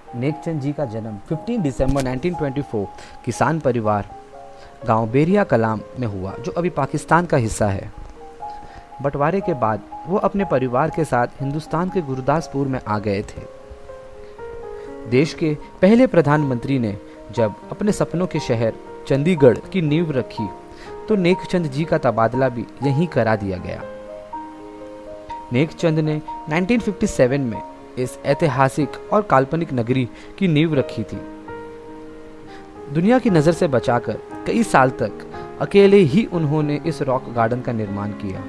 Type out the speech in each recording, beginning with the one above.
नेकचंद जी का जन्म 15 दिसंबर 1924 किसान परिवार गांव बेरिया कलाम में हुआ, जो अभी पाकिस्तान का हिस्सा है। बंटवारे के बाद वो अपने परिवार के साथ हिंदुस्तान के गुरदासपुर में आ गए थे। देश के पहले प्रधानमंत्री ने जब अपने सपनों के शहर चंडीगढ़ की नींव रखी तो नेकचंद जी का तबादला भी यहीं करा दिया गया। नेकचंद ने 1957 में इस ऐतिहासिक और काल्पनिक नगरी की नींव रखी थी। दुनिया की नज़र से बचाकर कई साल तक अकेले ही उन्होंने इस रॉक गार्डन का निर्माण किया।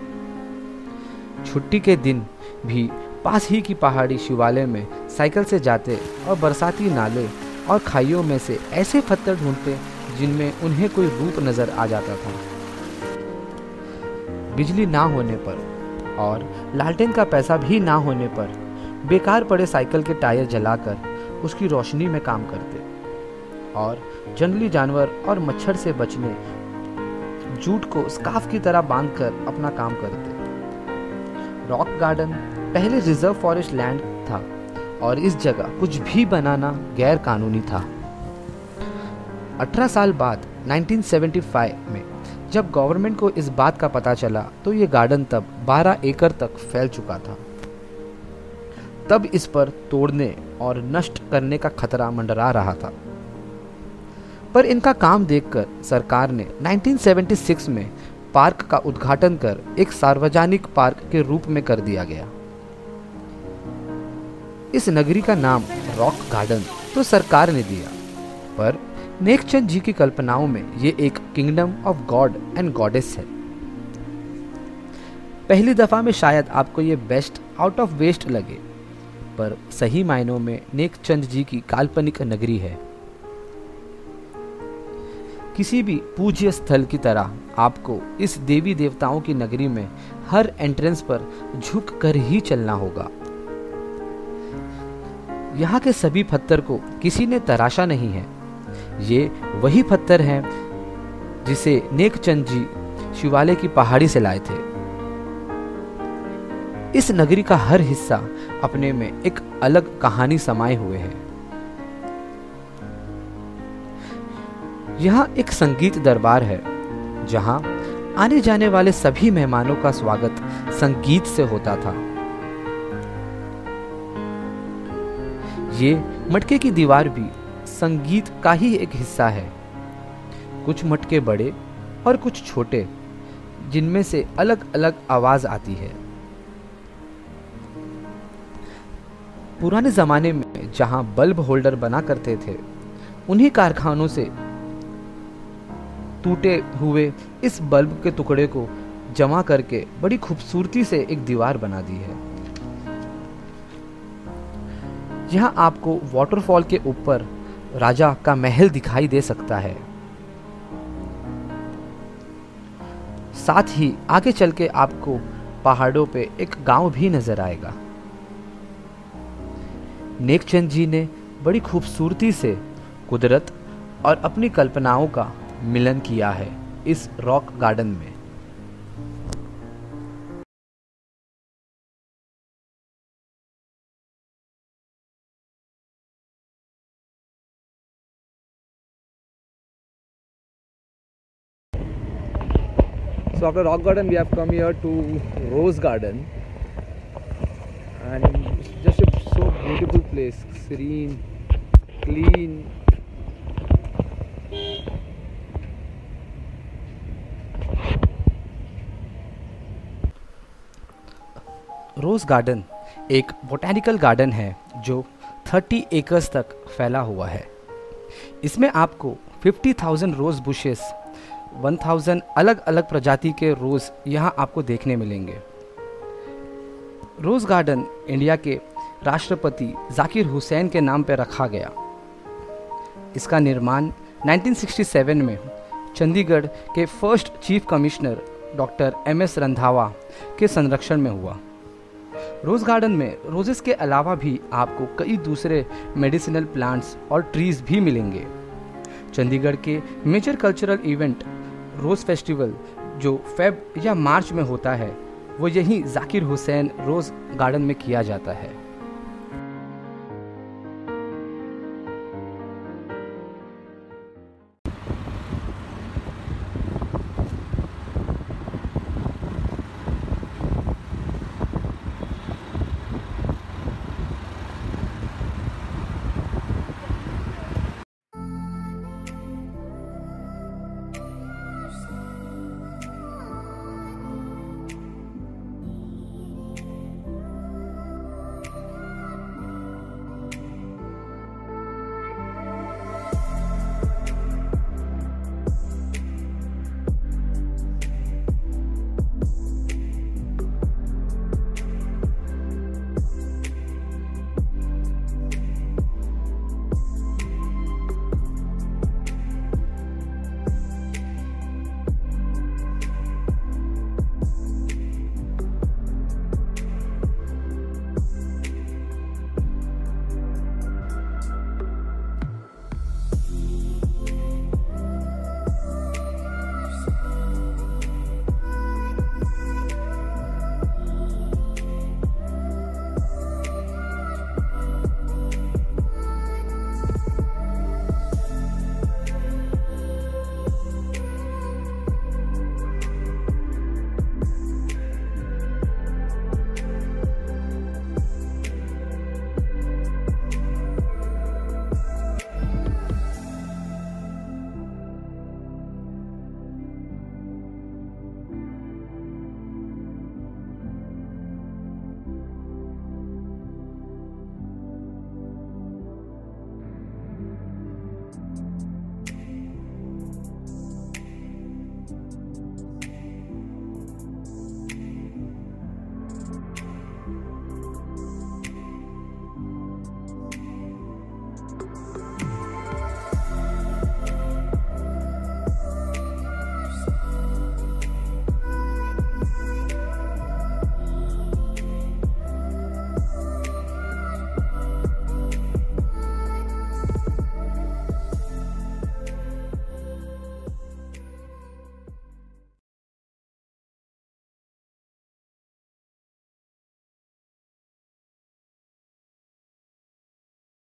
छुट्टी के दिन भी पास ही की पहाड़ी शिवालय में साइकिल से जाते और बरसाती नाले और खाइयों में से ऐसे पत्थर ढूंढते जिनमें उन्हें कोई रूप नजर आ जाता था। बिजली ना होने पर और लालटेन का पैसा भी ना होने पर बेकार पड़े साइकिल के टायर जलाकर उसकी रोशनी में काम करते और जंगली जानवर और मच्छर से बचने जूट को स्कार्फ की तरह बांधकर अपना काम करते। रॉक गार्डन पहले रिजर्व फॉरेस्ट लैंड था और इस जगह कुछ भी बनाना गैर कानूनी था। 18 साल बाद 1975 में जब गवर्नमेंट को इस बात का पता चला तो ये गार्डन तब 12 एकड़ तक फैल चुका था। तब इस पर तोड़ने और नष्ट करने का खतरा मंडरा रहा था, पर इनका काम देखकर सरकार ने 1976 में पार्क का उद्घाटन कर एक सार्वजनिक पार्क के रूप में कर दिया गया। इस नगरी का नाम रॉक गार्डन तो सरकार ने दिया, पर नेकचंद जी की कल्पनाओं में ये एक kingdom of God and goddess है। पहली दफा में शायद आपको ये बेस्ट आउट ऑफ वेस्ट लगे, पर सही मायनों में नेकचंद जी की काल्पनिक नगरी है। किसी भी पूज्य स्थल की तरह आपको इस देवी देवताओं की नगरी में हर एंट्रेंस पर झुक कर ही चलना होगा। यहाँ के सभी पत्थर को किसी ने तराशा नहीं है। ये वही पत्थर हैं जिसे नेकचंद जी शिवालय की पहाड़ी से लाए थे। इस नगरी का हर हिस्सा अपने में एक अलग कहानी समाये हुए है। यहाँ एक संगीत दरबार है जहाँ आने जाने वाले सभी मेहमानों का स्वागत संगीत से होता था। ये मटके की दीवार भी संगीत का ही एक हिस्सा है। कुछ मटके बड़े और कुछ छोटे, जिनमें से अलग अलग आवाज आती है। पुराने जमाने में जहां बल्ब होल्डर बना करते थे, उन्हीं कारखानों से टूटे हुए इस बल्ब के टुकड़े को जमा करके बड़ी खूबसूरती से एक दीवार बना दी है। यहाँ आपको वाटरफॉल के ऊपर राजा का महल दिखाई दे सकता है। साथ ही आगे चल के आपको पहाड़ों पे एक गांव भी नजर आएगा। नेकचंद जी ने बड़ी खूबसूरती से कुदरत और अपनी कल्पनाओं का मिलन किया है इस रॉक गार्डन में। So after rock garden we have come here to rose garden, and it's just a so beautiful place, serene, clean. Rose garden एक बोटैनिकल गार्डन है जो 30 एकर्स तक फैला हुआ है। इसमें आपको 50,000 रोज बुशेस, 1000 अलग अलग प्रजाति के रोज यहाँ आपको देखने मिलेंगे। रोज गार्डन इंडिया के राष्ट्रपति जाकिर हुसैन के नाम पर रखा गया। इसका निर्माण 1967 में चंडीगढ़ के first chief commissioner doctor MS Randhawa के संरक्षण में हुआ। रोज़ गार्डन में रोजेस के अलावा भी आपको कई दूसरे मेडिसिनल प्लांट्स और ट्रीज भी मिलेंगे। चंडीगढ़ के मेजर कल्चरल इवेंट रोज़ फेस्टिवल जो फेब या मार्च में होता है, वो यहीं जाकिर हुसैन रोज़ गार्डन में किया जाता है।